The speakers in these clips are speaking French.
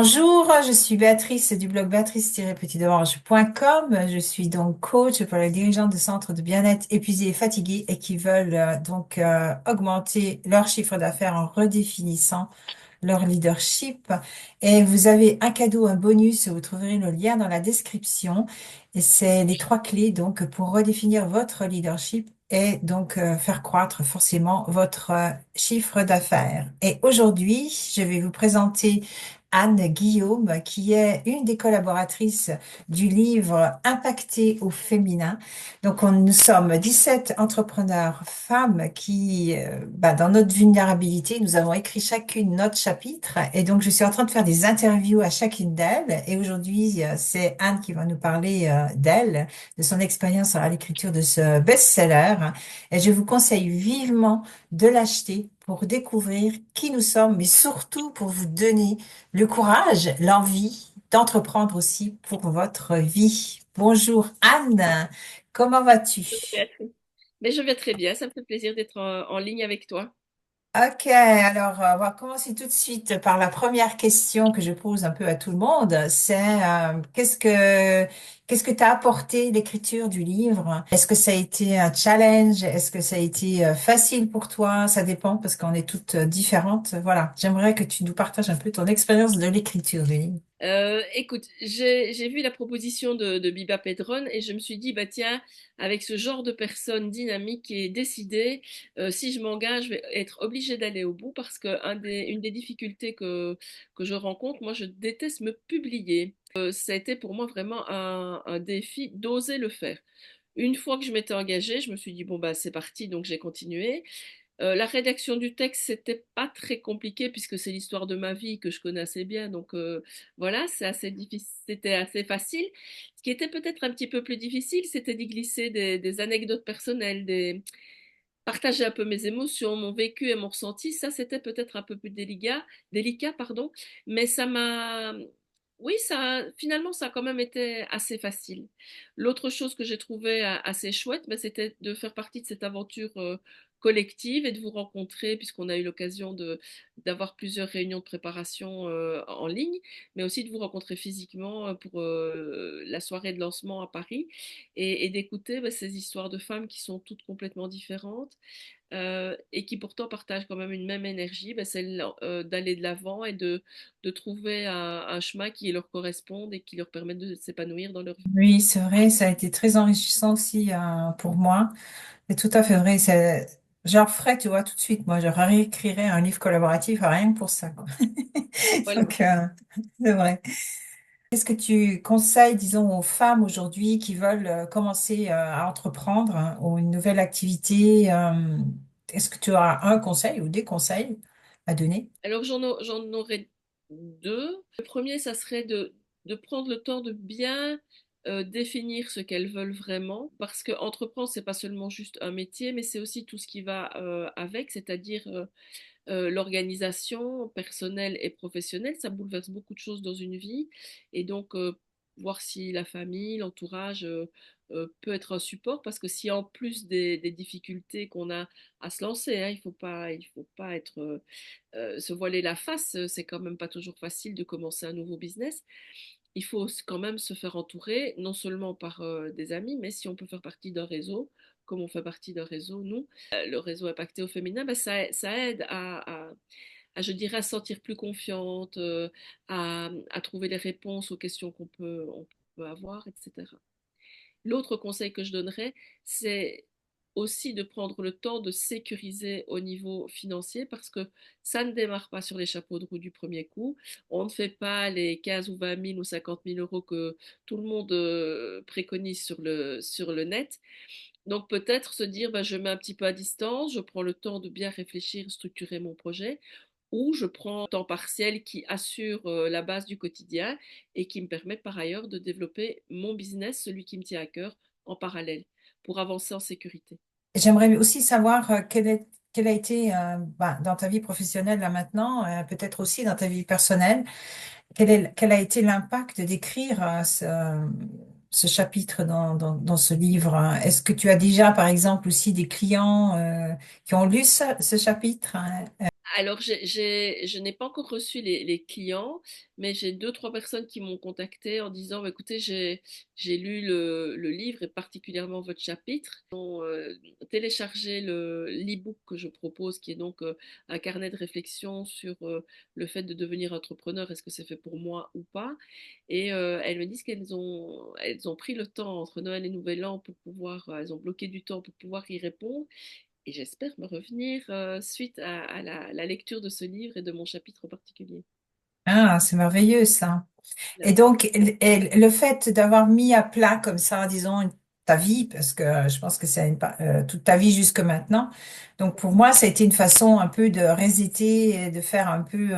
Bonjour, je suis Béatrice du blog béatrice-petitdemange.com. Je suis donc coach pour les dirigeants de centres de bien-être épuisés et fatigués et qui veulent augmenter leur chiffre d'affaires en redéfinissant leur leadership. Et vous avez un cadeau, un bonus, vous trouverez le lien dans la description. Et c'est les trois clés donc pour redéfinir votre leadership et faire croître forcément votre chiffre d'affaires. Et aujourd'hui, je vais vous présenter Anne Guillaume, qui est une des collaboratrices du livre Impacté au féminin. Nous sommes 17 entrepreneurs femmes qui, dans notre vulnérabilité, nous avons écrit chacune notre chapitre. Et donc, je suis en train de faire des interviews à chacune d'elles. Et aujourd'hui, c'est Anne qui va nous parler d'elle, de son expérience à l'écriture de ce best-seller. Et je vous conseille vivement de l'acheter pour découvrir qui nous sommes, mais surtout pour vous donner le courage, l'envie d'entreprendre aussi pour votre vie. Bonjour Anne, comment vas-tu? Béatrice. Mais je vais très bien, ça me fait plaisir d'être en ligne avec toi. Ok, alors on va commencer tout de suite par la première question que je pose un peu à tout le monde. C'est qu'est-ce que t'as apporté l'écriture du livre? Est-ce que ça a été un challenge? Est-ce que ça a été facile pour toi? Ça dépend parce qu'on est toutes différentes. Voilà, j'aimerais que tu nous partages un peu ton expérience de l'écriture du livre. Écoute, j'ai vu la proposition de Biba Pedron et je me suis dit, bah tiens, avec ce genre de personne dynamique et décidée, si je m'engage, je vais être obligée d'aller au bout parce que une des difficultés que je rencontre, moi je déteste me publier. Ça a été pour moi vraiment un défi d'oser le faire. Une fois que je m'étais engagée, je me suis dit, bon bah c'est parti, donc j'ai continué. La rédaction du texte, c'était pas très compliqué puisque c'est l'histoire de ma vie que je connais assez bien. Donc voilà, c'est assez difficile, c'était assez facile. Ce qui était peut-être un petit peu plus difficile, c'était d'y glisser des anecdotes personnelles, partager un peu mes émotions, mon vécu et mon ressenti. Ça, c'était peut-être un peu plus délicat, pardon. Mais oui, finalement, ça a quand même été assez facile. L'autre chose que j'ai trouvé assez chouette, ben, c'était de faire partie de cette aventure collective et de vous rencontrer, puisqu'on a eu l'occasion d'avoir plusieurs réunions de préparation en ligne, mais aussi de vous rencontrer physiquement pour la soirée de lancement à Paris et d'écouter ben, ces histoires de femmes qui sont toutes complètement différentes et qui pourtant partagent quand même une même énergie, ben, celle d'aller de l'avant et de trouver un chemin qui leur corresponde et qui leur permette de s'épanouir dans leur vie. Oui, c'est vrai, ça a été très enrichissant aussi pour moi. C'est tout à fait vrai. J'en ferais, tu vois, tout de suite. Moi, je réécrirais un livre collaboratif rien que pour ça, quoi. Voilà. Donc, c'est vrai. Qu'est-ce que tu conseilles, disons, aux femmes aujourd'hui qui veulent commencer à entreprendre hein, ou une nouvelle activité? Est-ce que tu as un conseil ou des conseils à donner? Alors j'en aurais deux. Le premier, ça serait de prendre le temps de bien définir ce qu'elles veulent vraiment, parce que entreprendre, c'est pas seulement juste un métier, mais c'est aussi tout ce qui va avec, c'est-à-dire l'organisation personnelle et professionnelle, ça bouleverse beaucoup de choses dans une vie. Et donc, voir si la famille, l'entourage peut être un support, parce que si en plus des difficultés qu'on a à se lancer, hein, il faut pas être, se voiler la face, c'est quand même pas toujours facile de commencer un nouveau business. Il faut quand même se faire entourer, non seulement par des amis, mais si on peut faire partie d'un réseau, comme on fait partie d'un réseau, nous, le réseau impacté au féminin, ben, ça aide je dirais, à se sentir plus confiante, à trouver les réponses aux questions on peut avoir, etc. L'autre conseil que je donnerais, c'est aussi de prendre le temps de sécuriser au niveau financier parce que ça ne démarre pas sur les chapeaux de roue du premier coup. On ne fait pas les 15 ou 20 000 ou 50 000 euros que tout le monde préconise sur le net. Donc peut-être se dire, bah, je mets un petit peu à distance, je prends le temps de bien réfléchir, structurer mon projet, ou je prends un temps partiel qui assure la base du quotidien et qui me permet par ailleurs de développer mon business, celui qui me tient à cœur, en parallèle, pour avancer en sécurité. J'aimerais aussi savoir quel a été dans ta vie professionnelle là maintenant, peut-être aussi dans ta vie personnelle, quel a été l'impact d'écrire ce chapitre dans ce livre? Est-ce que tu as déjà, par exemple, aussi des clients qui ont lu ce chapitre? Hein? Alors, je n'ai pas encore reçu les clients, mais j'ai deux, trois personnes qui m'ont contacté en disant, bah, écoutez, j'ai lu le livre et particulièrement votre chapitre. Ils ont téléchargé l'e-book que je propose, qui est donc un carnet de réflexion sur le fait de devenir entrepreneur, est-ce que c'est fait pour moi ou pas? Et elles me disent elles ont pris le temps entre Noël et Nouvel An pour pouvoir, elles ont bloqué du temps pour pouvoir y répondre. Et j'espère me revenir suite à la lecture de ce livre et de mon chapitre en particulier. Ah, c'est merveilleux ça. Et donc, le fait d'avoir mis à plat comme ça, disons, ta vie, parce que je pense que c'est toute ta vie jusque maintenant. Donc, pour moi, ça a été une façon un peu de resetter, et de faire un peu,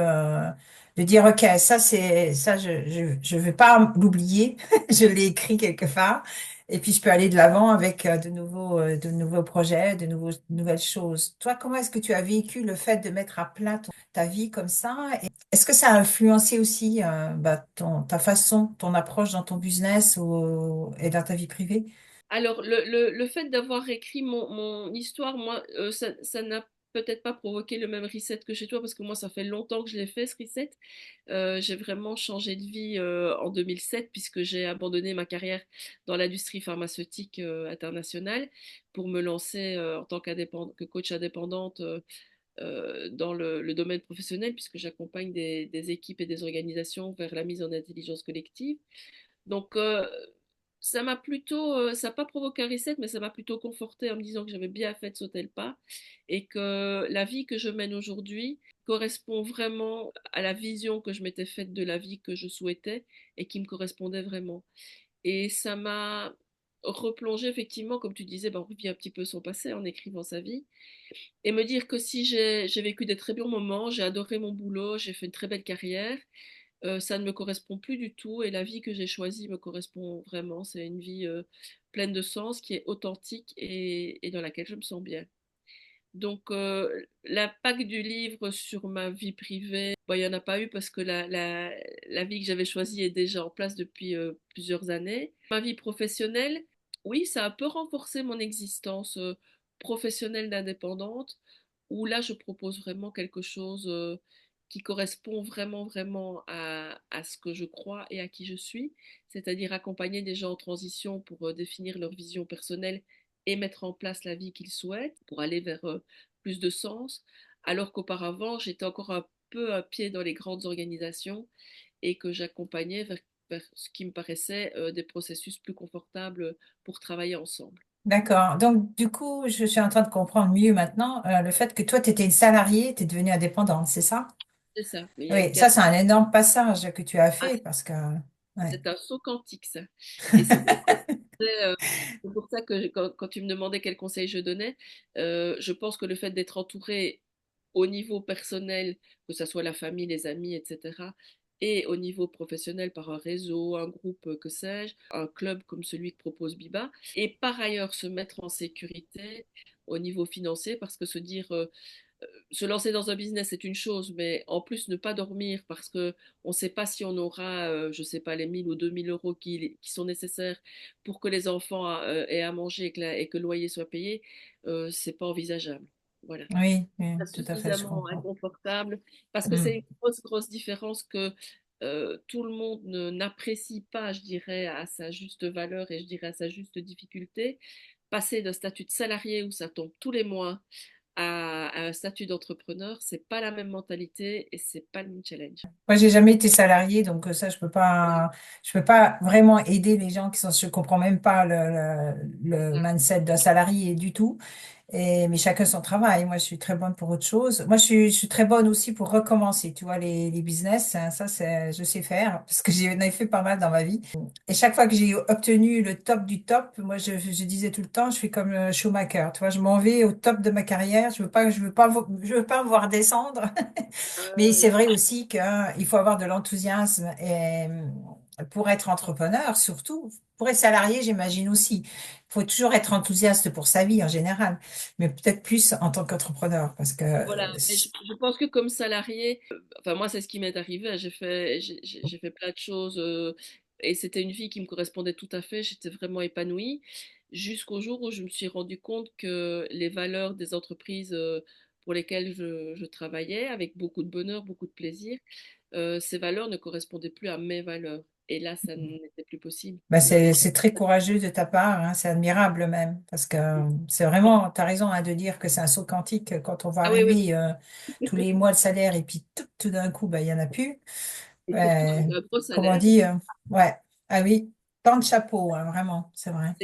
de dire, OK, ça, je vais pas l'oublier. Je l'ai écrit quelque part. Et puis, je peux aller de l'avant avec de nouveaux projets, de nouvelles choses. Toi, comment est-ce que tu as vécu le fait de mettre à plat ta vie comme ça? Est-ce que ça a influencé aussi ta façon, ton approche dans ton business et dans ta vie privée? Alors, le fait d'avoir écrit mon histoire, moi, ça n'a peut-être pas provoqué le même reset que chez toi, parce que moi, ça fait longtemps que je l'ai fait, ce reset. J'ai vraiment changé de vie en 2007, puisque j'ai abandonné ma carrière dans l'industrie pharmaceutique internationale pour me lancer en tant que coach indépendante dans le domaine professionnel, puisque j'accompagne des équipes et des organisations vers la mise en intelligence collective. Donc, ça n'a pas provoqué un reset, mais ça m'a plutôt conforté en me disant que j'avais bien fait de sauter le pas et que la vie que je mène aujourd'hui correspond vraiment à la vision que je m'étais faite de la vie que je souhaitais et qui me correspondait vraiment. Et ça m'a replongé effectivement, comme tu disais, ben, on revient un petit peu son passé en écrivant sa vie et me dire que si j'ai vécu des très bons moments, j'ai adoré mon boulot, j'ai fait une très belle carrière, ça ne me correspond plus du tout et la vie que j'ai choisie me correspond vraiment. C'est une vie pleine de sens, qui est authentique et dans laquelle je me sens bien. Donc, l'impact du livre sur ma vie privée, bon, il n'y en a pas eu parce que la vie que j'avais choisie est déjà en place depuis plusieurs années. Ma vie professionnelle, oui, ça a un peu renforcé mon existence professionnelle d'indépendante, où là, je propose vraiment quelque chose qui correspond vraiment, vraiment à ce que je crois et à qui je suis, c'est-à-dire accompagner des gens en transition pour définir leur vision personnelle et mettre en place la vie qu'ils souhaitent pour aller vers plus de sens, alors qu'auparavant, j'étais encore un peu un pied dans les grandes organisations et que j'accompagnais vers ce qui me paraissait des processus plus confortables pour travailler ensemble. D'accord. Donc, du coup, je suis en train de comprendre mieux maintenant le fait que toi, tu étais une salariée, tu es devenue indépendante, c'est ça? C'est ça, mais il y a une Oui, ça, gap. c'est un énorme passage que tu as Ah, fait parce que, ouais. c'est un saut quantique, ça. Et c'est pour ça, c'est pour ça que quand tu me demandais quel conseil je donnais, je pense que le fait d'être entouré au niveau personnel, que ce soit la famille, les amis, etc., et au niveau professionnel par un réseau, un groupe, que sais-je, un club comme celui que propose Biba, et par ailleurs se mettre en sécurité au niveau financier, parce que se lancer dans un business, c'est une chose, mais en plus, ne pas dormir parce que on ne sait pas si on aura, je ne sais pas, les 1 000 ou 2 000 euros qui sont nécessaires pour que les enfants aient à manger et que le loyer soit payé, c'est pas envisageable. Voilà. Oui, oui, C'est tout à fait, je suffisamment comprends. inconfortable parce que c'est Hmm. une grosse, grosse différence que tout le monde n'apprécie pas, je dirais, à sa juste valeur et je dirais à sa juste difficulté. Passer d'un statut de salarié où ça tombe tous les mois à un statut d'entrepreneur, c'est pas la même mentalité et c'est pas le même challenge. Moi, j'ai jamais été salariée, donc ça, Voilà, je peux pas vraiment aider les gens je comprends même pas c'est le ça. mindset d'un salarié du tout. Mais chacun son travail. Moi, je suis très bonne pour autre chose. Moi, je suis très bonne aussi pour recommencer. Tu vois, les business, hein, ça, je sais faire parce que j'en ai fait pas mal dans ma vie. Et chaque fois que j'ai obtenu le top du top, moi, je disais tout le temps, je fais comme Schumacher. Tu vois, je m'en vais au top de ma carrière. Je veux pas me voir descendre. Mais c'est Ouais. vrai aussi qu'il faut avoir de l'enthousiasme et pour être entrepreneur, surtout. Pour être salarié, j'imagine aussi. Il faut toujours être enthousiaste pour sa vie en général, mais peut-être plus en tant qu'entrepreneur parce que Voilà, mais je pense que comme salarié, enfin moi c'est ce qui m'est arrivé, hein. J'ai fait plein de choses et c'était une vie qui me correspondait tout à fait, j'étais vraiment épanouie jusqu'au jour où je me suis rendu compte que les valeurs des entreprises pour lesquelles je travaillais avec beaucoup de bonheur, beaucoup de plaisir, ces valeurs ne correspondaient plus à mes valeurs. Et là, ça n'était plus possible. Ben, Donc, c'est très courageux de ta part, hein, c'est admirable même, parce que c'est vraiment, tu as raison hein, de dire que c'est un saut quantique quand on voit ah oui, oui. arriver tous les mois le salaire et puis tout d'un coup, ben, il y en a plus. Et surtout Ouais, avec un gros comme on salaire. dit, ouais, ah oui, tant de chapeaux, hein, vraiment, c'est vrai.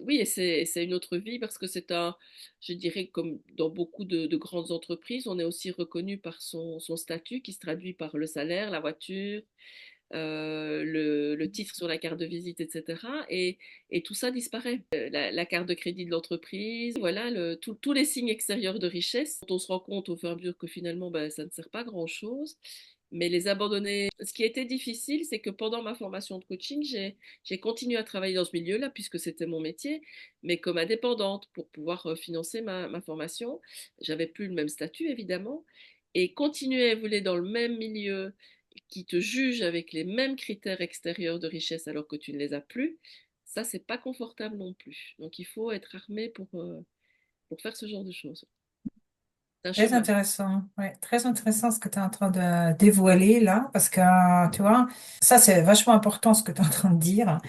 Oui, et c'est une autre vie parce que je dirais, comme dans beaucoup de grandes entreprises, on est aussi reconnu par son statut qui se traduit par le salaire, la voiture, le titre sur la carte de visite, etc. Et tout ça disparaît. La carte de crédit de l'entreprise, voilà, tous les signes extérieurs de richesse, dont on se rend compte au fur et à mesure que finalement, ben, ça ne sert pas à grand-chose. Mais les abandonner. Ce qui était difficile, c'est que pendant ma formation de coaching, j'ai continué à travailler dans ce milieu-là, puisque c'était mon métier, mais comme indépendante pour pouvoir financer ma formation. J'avais plus le même statut, évidemment. Et continuer à évoluer dans le même milieu qui te juge avec les mêmes critères extérieurs de richesse alors que tu ne les as plus, ça, c'est pas confortable non plus. Donc, il faut être armé pour faire ce genre de choses. C'est un Très chemin. intéressant, ouais, très intéressant ce que tu es en train de dévoiler là, parce que tu vois, ça c'est vachement important ce que tu es en train de dire.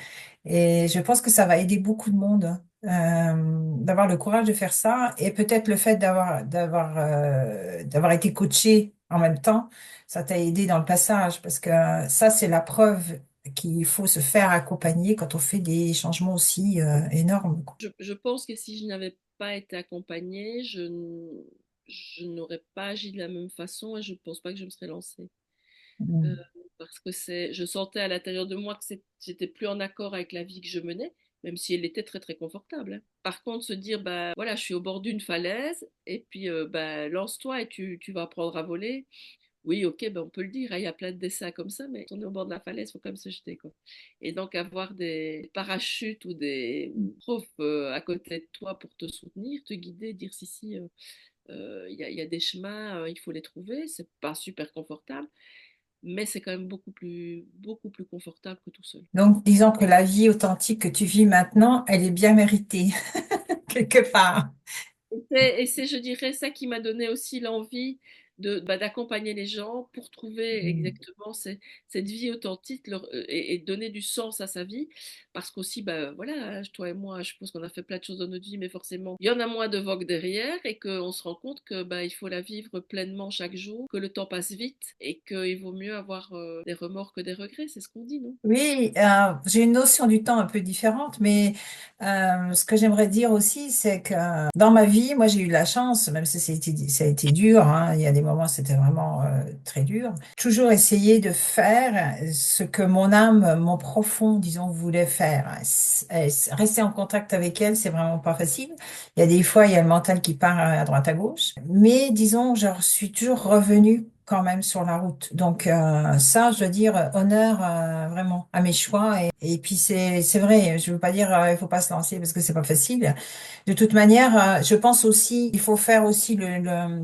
Et je pense que ça va aider beaucoup de monde d'avoir le courage de faire ça et peut-être le fait d'avoir été coaché en même temps, ça t'a aidé dans le passage parce que ça c'est la preuve qu'il faut se faire accompagner quand on fait des changements aussi énormes, quoi. Je pense que si je n'avais pas été accompagnée, je n'aurais pas agi de la même façon et je ne pense pas que je me serais lancée. Euh, Mm. Parce que je sentais à l'intérieur de moi que j'étais plus en accord avec la vie que je menais, même si elle était très très confortable, hein. Par contre, se dire, bah voilà, je suis au bord d'une falaise et puis bah, lance-toi et tu vas apprendre à voler. Oui, ok, ben on peut le dire, hein, il y a plein de dessins comme ça, mais quand on est au bord de la falaise, il faut quand même se jeter, quoi. Et donc avoir des parachutes ou des profs à côté de toi pour te soutenir, te guider, dire si, il y a des chemins, il faut les trouver, c'est pas super confortable, mais c'est quand même beaucoup plus confortable que tout seul. Donc, disons que la vie authentique que tu vis maintenant, elle est bien méritée, quelque part. Et c'est, je dirais, ça qui m'a donné aussi l'envie d'accompagner les gens pour trouver Mm. exactement cette vie authentique et donner du sens à sa vie. Parce qu'aussi, bah, voilà, toi et moi, je pense qu'on a fait plein de choses dans notre vie, mais forcément, il y en a moins de vogue derrière et qu'on se rend compte que bah, il faut la vivre pleinement chaque jour, que le temps passe vite et qu'il vaut mieux avoir des remords que des regrets. C'est ce qu'on dit, non? Oui, j'ai une notion du temps un peu différente, mais ce que j'aimerais dire aussi, c'est que dans ma vie, moi j'ai eu la chance, même si ça a été dur, hein, il y a des moments c'était vraiment très dur, toujours essayer de faire ce que mon âme, mon profond, disons, voulait faire. Rester en contact avec elle, c'est vraiment pas facile. Il y a des fois, il y a le mental qui part à droite à gauche, mais disons, je suis toujours revenue quand même sur la route. Donc ça, je dois dire honneur vraiment à mes choix. Et puis c'est vrai, je veux pas dire il faut pas se lancer parce que c'est pas facile. De toute manière, je pense aussi il faut faire aussi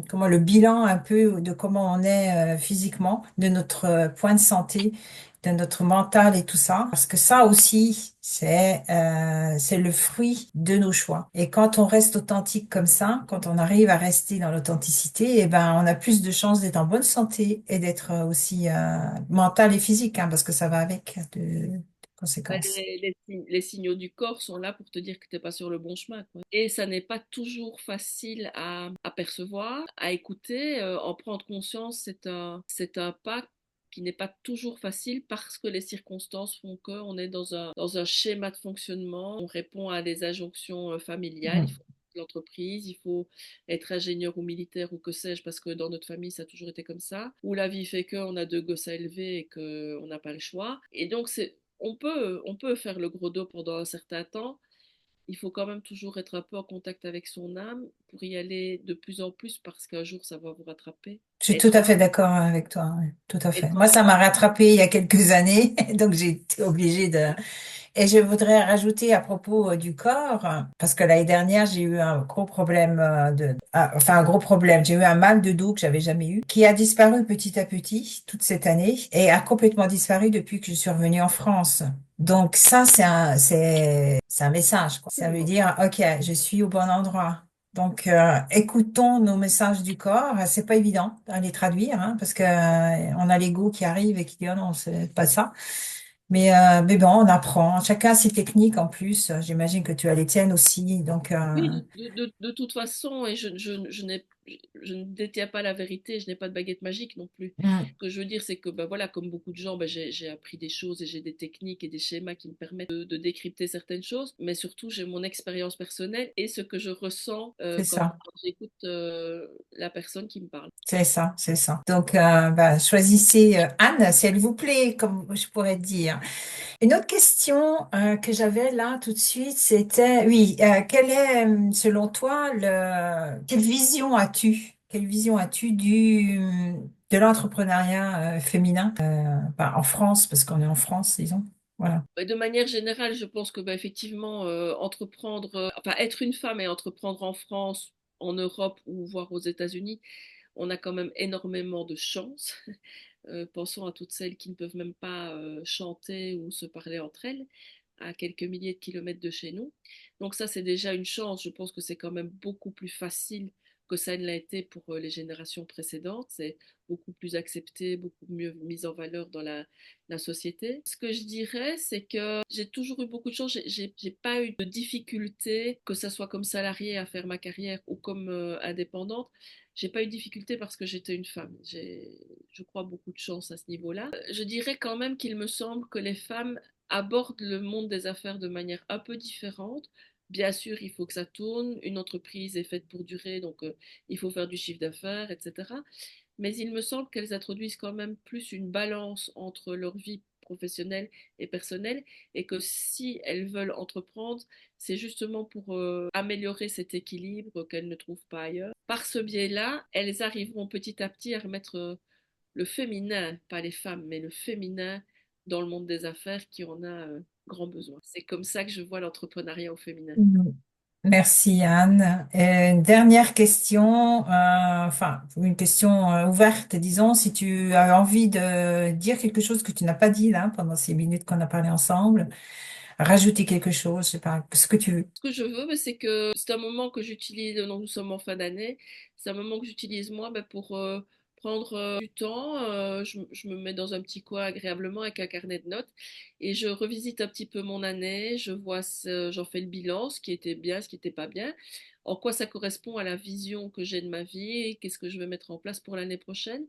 comment le bilan un peu de comment on est physiquement, de notre point de santé, de notre mental et tout ça, parce que ça aussi c'est le fruit de nos choix. Et quand on reste authentique comme ça, quand on arrive à rester dans l'authenticité, eh ben on a plus de chances d'être en bonne santé et d'être aussi mental et physique, hein, parce que ça va avec de Bah, conséquences. les signaux du corps sont là pour te dire que tu n'es pas sur le bon chemin, quoi. Et ça n'est pas toujours facile à percevoir, à écouter, en prendre conscience, c'est un pas qui n'est pas toujours facile parce que les circonstances font qu'on est dans un schéma de fonctionnement, on répond à des injonctions familiales, il Mm. faut l'entreprise, il faut être ingénieur ou militaire ou que sais-je, parce que dans notre famille ça a toujours été comme ça, ou la vie fait qu'on a deux gosses à élever et qu'on n'a pas le choix. Et donc on peut faire le gros dos pendant un certain temps. Il faut quand même toujours être un peu en contact avec son âme pour y aller de plus en plus parce qu'un jour ça va vous rattraper. Je suis tout Être, à fait d'accord avec toi, ouais, tout à fait. être Moi, ça m'a rattrapé il y a quelques années, donc j'ai été obligée de. Et je voudrais rajouter à propos du corps, parce que l'année dernière, j'ai eu un gros problème enfin un gros problème. J'ai eu un mal de dos que j'avais jamais eu, qui a disparu petit à petit toute cette année et a complètement disparu depuis que je suis revenue en France. Donc ça, c'est un message, quoi. Ça veut dire, OK, je suis au bon endroit. Donc, écoutons nos messages du corps. C'est pas évident à les traduire, hein, parce que on a l'ego qui arrive et qui dit, oh non, c'est pas ça. Mais bon, on apprend. Chacun a ses techniques en plus. J'imagine que tu as les tiennes aussi. Donc, Oui, de toute façon, et je ne détiens pas la vérité, je n'ai pas de baguette magique non plus. mm, Ce que je veux dire, c'est que bah, voilà, comme beaucoup de gens, bah, j'ai appris des choses et j'ai des techniques et des schémas qui me permettent de décrypter certaines choses, mais surtout j'ai mon expérience personnelle et ce que je ressens c'est ça. quand j'écoute la personne qui me parle. C'est ça, c'est ça. Donc, bah, choisissez Anne, si elle vous plaît, comme je pourrais dire. Une autre question que j'avais là tout de suite, c'était, oui, quelle est, selon toi, quelle vision as-tu? Quelle vision as-tu de l'entrepreneuriat féminin bah, en France, parce qu'on est en France, disons. Voilà. De manière générale, je pense que bah, effectivement, entreprendre, enfin être une femme et entreprendre en France, en Europe ou voire aux États-Unis, on a quand même énormément de chance. Pensons à toutes celles qui ne peuvent même pas chanter ou se parler entre elles, à quelques milliers de kilomètres de chez nous. Donc ça, c'est déjà une chance. Je pense que c'est quand même beaucoup plus facile que ça ne l'a été pour les générations précédentes. C'est beaucoup plus accepté, beaucoup mieux mis en valeur dans la société. Ce que je dirais, c'est que j'ai toujours eu beaucoup de chance. J'ai pas eu de difficulté, que ça soit comme salariée à faire ma carrière ou comme indépendante. J'ai pas eu de difficulté parce que j'étais une femme. Je crois, beaucoup de chance à ce niveau-là. Je dirais quand même qu'il me semble que les femmes abordent le monde des affaires de manière un peu différente. Bien sûr, il faut que ça tourne. Une entreprise est faite pour durer, donc il faut faire du chiffre d'affaires, etc. Mais il me semble qu'elles introduisent quand même plus une balance entre leur vie professionnelle et personnelle, et que si elles veulent entreprendre, c'est justement pour améliorer cet équilibre qu'elles ne trouvent pas ailleurs. Par ce biais-là, elles arriveront petit à petit à remettre le féminin, pas les femmes, mais le féminin dans le monde des affaires qui en a grand besoin. C'est comme ça que je vois l'entrepreneuriat au féminin. Mm. Merci Anne. Une dernière question, enfin une question ouverte, disons, si tu as envie de dire quelque chose que tu n'as pas dit là pendant ces minutes qu'on a parlé ensemble, rajouter quelque chose, je sais pas, ce que tu veux. Ce que je veux, bah, c'est que c'est un moment que j'utilise, donc nous sommes en fin d'année, c'est un moment que j'utilise moi bah, pour prendre du temps. Je me mets dans un petit coin agréablement avec un carnet de notes et je revisite un petit peu mon année, j'en fais le bilan, ce qui était bien, ce qui n'était pas bien, en quoi ça correspond à la vision que j'ai de ma vie, qu'est-ce que je vais mettre en place pour l'année prochaine.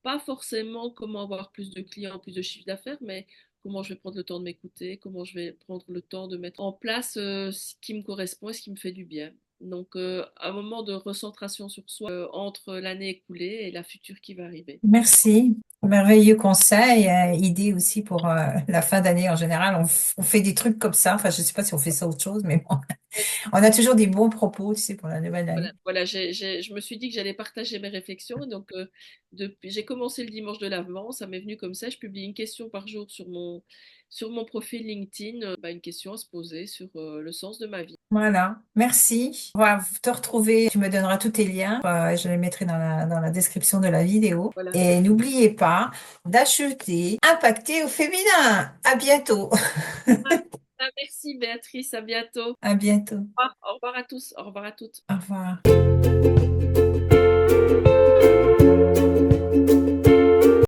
Pas forcément comment avoir plus de clients, plus de chiffre d'affaires, mais comment je vais prendre le temps de m'écouter, comment je vais prendre le temps de mettre en place ce qui me correspond et ce qui me fait du bien. Donc, un moment de recentration sur soi entre l'année écoulée et la future qui va arriver. Merci. Merveilleux conseil, idée aussi pour la fin d'année en général. On fait des trucs comme ça. Enfin, je sais pas si on fait ça autre chose, mais bon, on a toujours des bons propos, tu sais, pour la nouvelle année. Voilà, je me suis dit que j'allais partager mes réflexions. Donc, j'ai commencé le dimanche de l'Avent. Ça m'est venu comme ça. Je publie une question par jour sur mon profil LinkedIn. Bah, une question à se poser sur le sens de ma vie. Voilà, merci. On va te retrouver. Tu me donneras tous tes liens. Je les mettrai dans la description de la vidéo. Voilà. Et n'oubliez pas d'acheter Impacté au féminin. À bientôt. Ah, merci Béatrice, à bientôt. À bientôt. Au revoir à tous, au revoir à toutes. Au revoir.